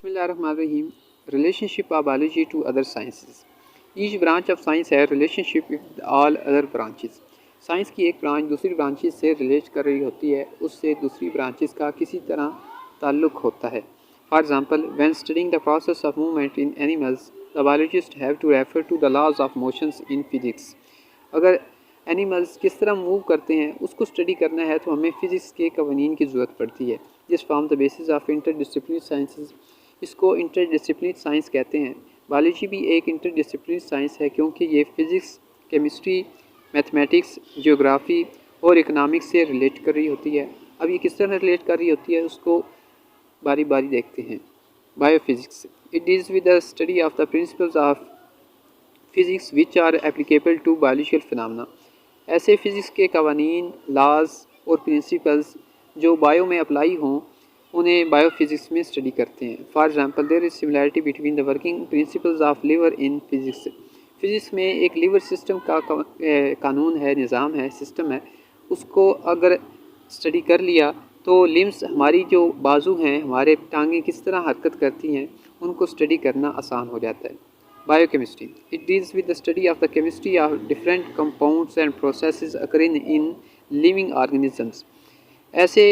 Bismillahirrahmanirrahim. Relationship of biology to other sciences. Each branch of science has relationship with all other branches. Science की एक branch दूसरी branches से relate कर रही होती है, उससे दूसरी ब्रांचेस का किसी तरह ताल्लुक़ होता है. For example, when studying the process of movement in animals, the biologist have to refer to the laws of motions in physics. अगर एनिमल्स किस तरह मूव करते हैं उसको स्टडी करना है तो हमें फ़िज़िक्स के कवानीन की ज़रूरत पड़ती है. This form the basis of interdisciplinary sciences. इसको इंटरडिसिप्लिनरी साइंस कहते हैं. बायोलॉजी भी एक इंटरडिसिप्लिनरी साइंस है क्योंकि ये फ़िज़िक्स, केमिस्ट्री, मैथमेटिक्स, जियोग्राफ़ी और इकनॉमिक्स से रिलेट कर रही होती है. अब ये किस तरह रिलेट कर रही होती है उसको बारी बारी देखते हैं. Biophysics. It deals with the study of the principles of physics which are applicable to biological phenomena. ऐसे फ़िज़िक्स के कवानीन, लाज और प्रिंसिपल्स जो बायो में अप्लाई हों उन्हें बायोफिज़िक्स में स्टडी करते हैं. For example, there is similarity between the working principles of lever in physics. Physics में एक लिवर सिस्टम का कानून है, निज़ाम है, सिस्टम है. उसको अगर स्टडी कर लिया तो लिम्स, हमारी जो बाजू हैं, हमारे टांगें किस तरह हरकत करती हैं, उनको स्टडी करना आसान हो जाता है. Biochemistry. It deals with the study of the chemistry of different compounds and processes occurring in living organisms. ऐसे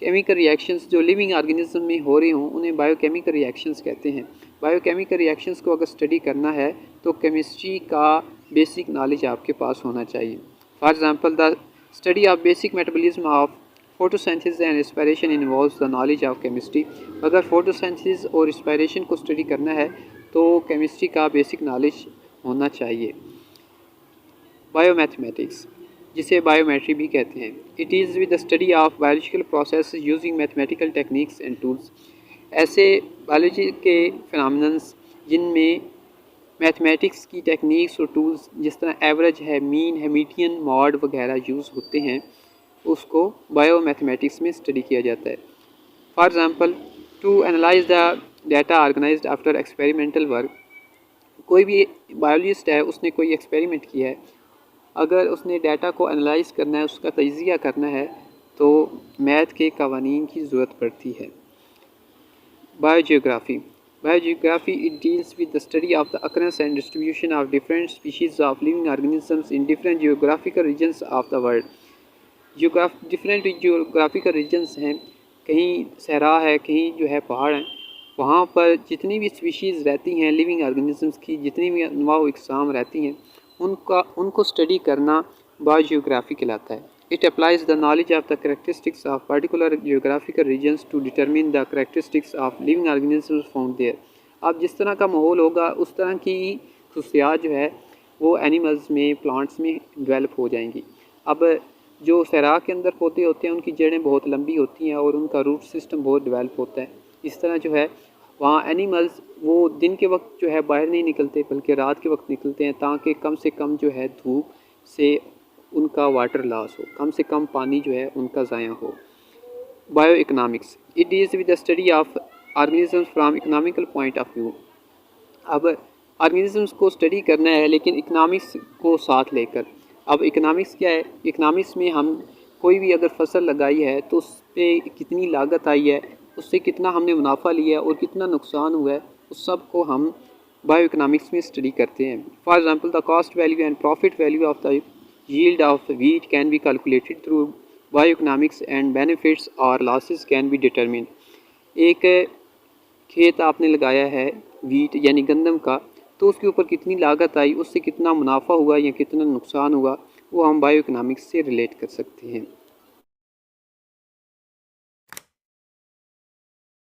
केमिकल रिएक्शंस जो लिविंग ऑर्गेनिज्म में हो रही हों उन्हें बायोकेमिकल रिएक्शंस कहते हैं. बायोकेमिकल रिएक्शंस को अगर स्टडी करना है तो केमिस्ट्री का बेसिक नॉलेज आपके पास होना चाहिए. For example, the study of basic metabolism of photosynthesis and respiration involves the knowledge of chemistry. अगर फोटोसिंथेसिस और रेस्पिरेशन को स्टडी करना है तो केमिस्ट्री का बेसिक नॉलेज होना चाहिए. बायोमैथमेटिक्स, जिसे बायोमेट्री भी कहते हैं. It is with the study of biological process using mathematical techniques and tools. ऐसे बायोलॉजी के फिनोमेनन्स जिनमें मैथमेटिक्स की टेक्निक्स और टूल्स, जिस तरह एवरेज है, मीन है, मीडियन, मॉड वगैरह यूज़ होते हैं, उसको बायोमैथमेटिक्स में स्टडी किया जाता है. For example, to analyse the data organised after experimental work. कोई भी बायोलॉजिस्ट है, उसने कोई एक्सपेरिमेंट किया है, अगर उसने डाटा को एनालाइज करना है, उसका तजिया करना है, तो मैथ के कवानीन की ज़रूरत पड़ती है. Biogeography. Biogeography it deals with the study of the occurrence and distribution of different species of living organisms in different geographical regions of the world. Different geographical regions हैं, कहीं सहरा है, कहीं जो है पहाड़ हैं. वहाँ पर जितनी भी स्पीशीज़ रहती हैं लिविंग ऑर्गेनिजम्स की, जितनी भी अनवा व इकसाम रहती हैं, उनको स्टडी करना बायोजियोग्राफी कहलाता है. It applies the knowledge of the characteristics of particular geographical regions to determine the characteristics of living organisms found there. अब जिस तरह का माहौल होगा उस तरह की खुशियात जो है वो एनिमल्स में, प्लांट्स में डेवलप हो जाएंगी. अब जो सहरा के अंदर पौधे होते हैं उनकी जड़ें बहुत लंबी होती हैं और उनका रूट सिस्टम बहुत डेवलप होता है. इस तरह जो है वहाँ एनिमल्स वो दिन के वक्त जो है बाहर नहीं निकलते बल्कि रात के वक्त निकलते हैं ताकि कम से कम जो है धूप से उनका वाटर लॉस हो, कम से कम पानी जो है उनका ज़ाया हो. Bio economics. It deals with the study of organisms from economical point of view. अब ऑर्गेनिजम्स को स्टडी करना है लेकिन इकनॉमिक्स को साथ लेकर. अब इकनॉमिक्स क्या है? इकनॉमिक्स में हम कोई भी अगर फसल लगाई है तो उस पर कितनी लागत आई है, उससे कितना हमने मुनाफा लिया और कितना नुकसान हुआ है, उस सब को हम बायो इकनॉमिक्स में स्टडी करते हैं. For example, the cost value and profit value of the yield of wheat can be calculated through bio economics and benefits और लॉसेस कैन बी डिटरमिन. एक खेत आपने लगाया है व्हीट यानी गंदम का, तो उसके ऊपर कितनी लागत आई, उससे कितना मुनाफा हुआ या कितना नुकसान हुआ, वो हम बायो इकनॉमिक्स से रिलेट कर सकते हैं.